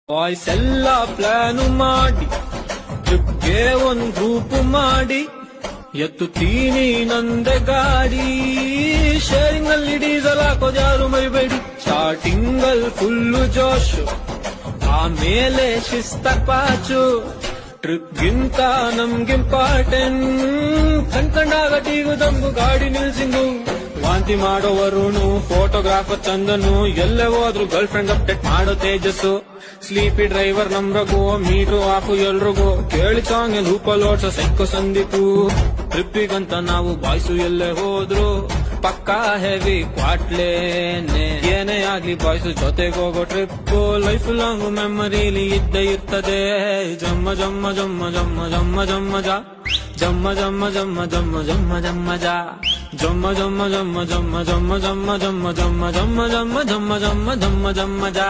Boys ಎಲ್ಲ plan ಮಾಡಿ ಟ್ರಿಪ್ಗೆ ಒಂದ್ ಗ್ರೂಪ್ ಮಾಡಿ ಎತ್ತುತ್ತೀನಿ ನಂದೆ ಗಾಡಿ. ಶೇರಿಂಗ್ ಅಲ್ಲಿ ಡೀಸೆಲ್ ಹಾಕೋದ್ ಯಾರು ಮರಿಬೇಡಿ. ಸ್ಟಾರ್ಟಿಂಗ್ ಅಲ್ಲಿ ಫುಲ್ಲು ಜೋಶು, ಆಮೇಲೆ ಶಿಸ್ತ ಪಾಚು. ಟ್ರಿಪ್ ಗಿಂತ ನಮ್ಗೆ ಇಂಪಾರ್ಟೆಂಟ್. ಕಣ್ಕಂಡಾಗ ಟೀಗು ದಮ್ಗು ಗಾಡಿ ನಿಲ್ಸಿಂಗು. ವಾಂತಿ ಮಾಡೋವರುನು ಫೋಟೋಗ್ರಾಫರ್ ಚಂದನು. ಎಲ್ಲೇ ಹೋದ್ರು ಗರ್ಲ್ ಫ್ರೆಂಡ್ ಅಪ್ಡೇಟ್ ಮಾಡೋ ತೇಜಸ್ಸು. ಸ್ಲೀಪಿ ಡ್ರೈವರ್ ನಮ್ ರಘು, ಮೀಟು ಹಾಕು ಎಲ್ರಿಗೂ. ಕೇಳಿ ಸಾಂಗ್ ಲೂಪಲ್ ಓಡ್ಸೋ ಸೈಕೋ ಸಂದೀಪು. ಟ್ರಿಪ್ಪಿಗಂತ ನಾವು ಬಾಯ್ಸು ಎಲ್ಲೇ ಹೋದ್ರು ಪಕ್ಕಾ ಹೆವಿ ಕ್ವಾಟ್ಲೇನೆ. ಏನೇ ಆಗ್ಲಿ ಬಾಯ್ಸು ಜೊತೆಗೆ ಹೋಗೋ ಟ್ರಿಪ್ ಲೈಫ್ ಲಾಂಗ್ ಮೆಮರಿಲಿ ಇದ್ದೇ ಇರ್ತದೆ. ಜಮ್ಮ ಜಮ್ಮ ಜಮ್ಮ ಜಮ್ಮ ಜಮ್ಮ ಜಮ್ಮ ಜಾ, ಜಮ್ಮ ಜಮ್ಮ ಜಮ್ಮ ಜಮ್ಮ ಜಮ್ಮ ಜಮ್ಮ ಜಾ, ಜಮ್ಮ ಜಮ್ಮ ಜಮ್ಮ ಜಮ್ಮ ಜಮ್ಮ ಜಮ್ಮ ಜಮ್ಮ ಜಮ್ಮ ಜಮ್ಮ ಜಮ್ಮ ಜಮ್ಮ ಜಮ್ಮ ಜಮ್ಮ ಜಮ್ಮ ಜಾ.